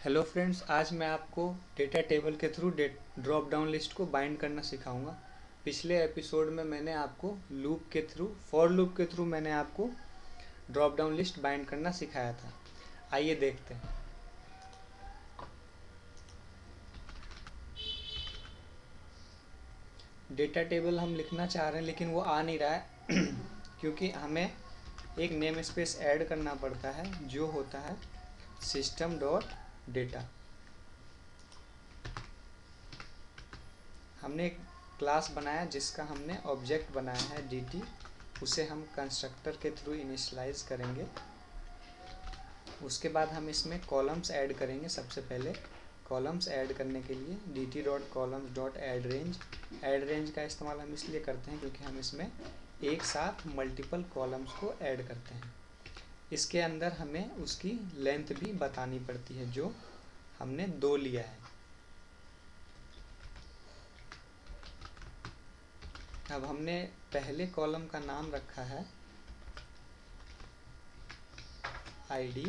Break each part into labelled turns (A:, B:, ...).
A: Hello friends, आज मैं आपको डेटा टेबल के थ्रू ड्रॉप डाउन लिस्ट को बाइंड करना सिखाऊंगा। पिछले एपिसोड में मैंने आपको लूप के थ्रू फॉर लूप के थ्रू मैंने आपको ड्रॉप डाउन लिस्ट बाइंड करना सिखाया था। आइए देखते हैं। डेटा टेबल हम लिखना चाह रहे हैं लेकिन वो आ नहीं रहा है क्योंकि हमें एक नेम स्पेस ऐड करना पड़ता है जो होता है सिस्टम डॉट डेटा। हमने एक क्लास बनाया जिसका हमने ऑब्जेक्ट बनाया है dt, उसे हम कंस्ट्रक्टर के थ्रू इनिशियलाइज करेंगे। उसके बाद हम इसमें कॉलम्स ऐड करेंगे। सबसे पहले कॉलम्स ऐड करने के लिए dt dot columns dot add range का इस्तेमाल हम इसलिए करते हैं क्योंकि हम इसमें एक साथ मल्टीपल कॉलम्स को ऐड करते हैं। इसके अंदर हमें उसकी लेंथ भी बतानी पड़ती है जो हमने 2 लिया है। अब हमने पहले कॉलम का नाम रखा है id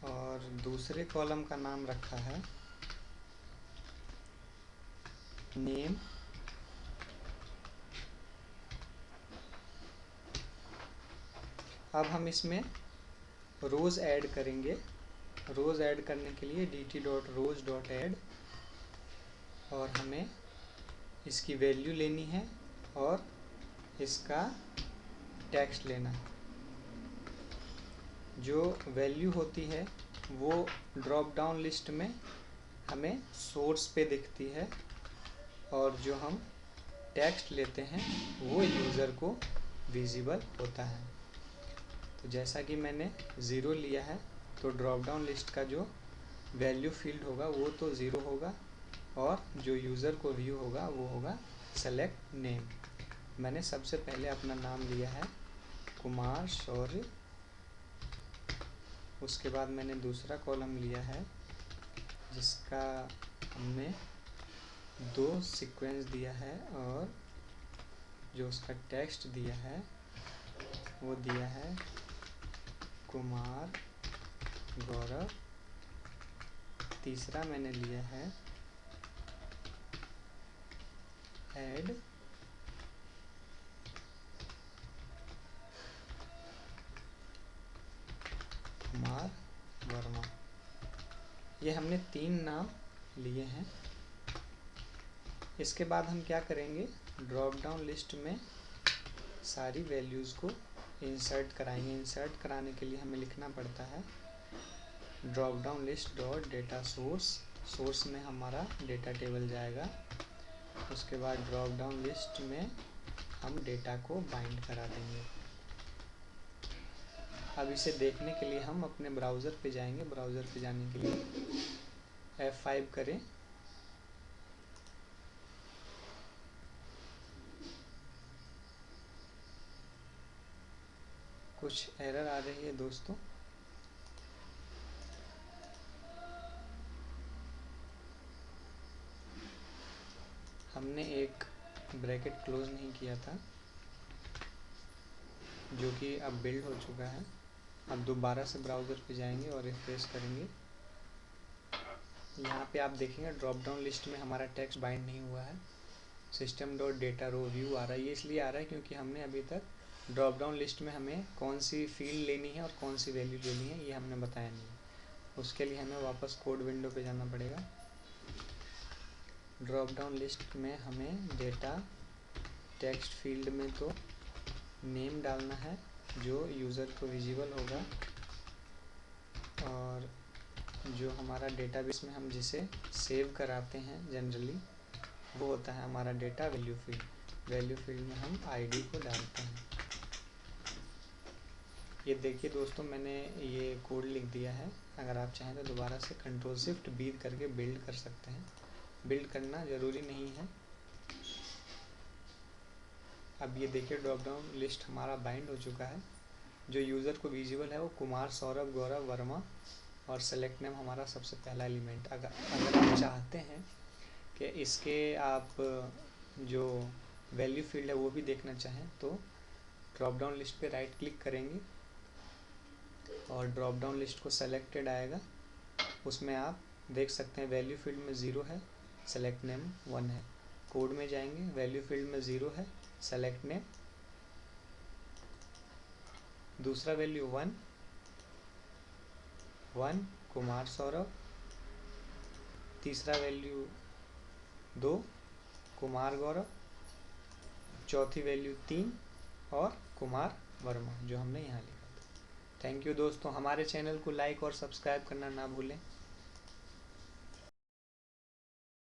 A: और दूसरे कॉलम का नाम रखा है नेम। अब हम इसमें रोज ऐड करेंगे। रोज ऐड करने के लिए dt डॉट रोज डॉट ऐड, और हमें इसकी वैल्यू लेनी है और इसका टेक्स्ट लेना है। जो वैल्यू होती है वो ड्रॉप डाउन लिस्ट में हमें सोर्स पे दिखती है और जो हम टेक्स्ट लेते हैं वो यूज़र को विजिबल होता है। तो जैसा कि मैंने 0 लिया है तो ड्रॉप डाउन लिस्ट का जो वैल्यू फील्ड होगा वो तो 0 होगा और जो यूज़र को व्यू होगा वो होगा सेलेक्ट नेम। मैंने सबसे पहले अपना नाम लिया है कुमार शौर्य। उसके बाद मैंने दूसरा कॉलम लिया है जिसका हमने 2 सीक्वेंस दिया है और जो उसका टेक्स्ट दिया है वो दिया है कुमार गौरव। तीसरा मैंने लिया है ऐड कुमार वर्मा। ये हमने 3 नाम लिए हैं। इसके बाद हम क्या करेंगे, ड्रॉप डाउन लिस्ट में सारी वैल्यूज़ को इंसर्ट कराएंगे। इंसर्ट कराने के लिए हमें लिखना पड़ता है drop down list dot data source में हमारा डेटा टेबल जाएगा। उसके बाद ड्रॉप डाउन लिस्ट में हम डेटा को बाइंड करा देंगे। अब इसे देखने के लिए हम अपने ब्राउज़र पे जाएंगे। ब्राउज़र पे जाने के लिए F5 करें। कुछ एरर आ रही है दोस्तों। हमने एक ब्रैकेट क्लोज नहीं किया था जो कि अब बिल्ड हो चुका है। अब दोबारा से ब्राउज़र पे जाएंगे और रिफ्रेश करेंगे। यहाँ पे आप देखेंगे ड्रॉप डाउन लिस्ट में हमारा टेक्स्ट बाइंड नहीं हुआ है। सिस्टम डॉट डेटा रो व्यू आ रहा है। ये इसलिए आ रहा है क्योंकि हमने अभी तक ड्रॉप डाउन लिस्ट में हमें कौन सी फील्ड लेनी है और कौन सी वैल्यू लेनी है ये हमने बताया नहीं है। उसके लिए हमें वापस कोड विंडो पे जाना पड़ेगा। ड्रॉप डाउन लिस्ट में हमें डेटा टेक्स्ट फील्ड में तो नेम डालना है जो यूज़र को विजिबल होगा, और जो हमारा डेटाबेस में हम जिसे सेव कराते हैं जनरली वो होता है हमारा data value field. Value field में हम आईडी को डालते हैं। ये देखिए दोस्तों, मैंने ये कोड लिख दिया है। अगर आप चाहें तो दोबारा से कंट्रोल शिफ्ट बी करके बिल्ड कर सकते हैं। बिल्ड करना ज़रूरी नहीं है। अब ये देखिए ड्रॉप डाउन लिस्ट हमारा बाइंड हो चुका है। जो यूज़र को विजिबल है वो कुमार सौरभ गौरव वर्मा, और सेलेक्ट नेम हमारा सबसे पहला एलिमेंट। अगर आप चाहते हैं कि इसके आप जो वैल्यू फील्ड है वो भी देखना चाहें तो ड्रॉप डाउन लिस्ट पे राइट क्लिक करेंगे और ड्रॉप डाउन लिस्ट को सेलेक्टेड आएगा, उसमें आप देख सकते हैं वैल्यू फील्ड में 0 है, सेलेक्ट नेम 1 है। कोड में जाएंगे, वैल्यू फील्ड में 0 है, सेलेक्ट नेम, दूसरा वैल्यू 1 कुमार सौरभ, तीसरा वैल्यू 2 कुमार गौरव, चौथी वैल्यू 3 और कुमार वर्मा जो हमने यहाँ लिखा था। थैंक यू दोस्तों, हमारे चैनल को लाइक और सब्सक्राइब करना ना भूलें।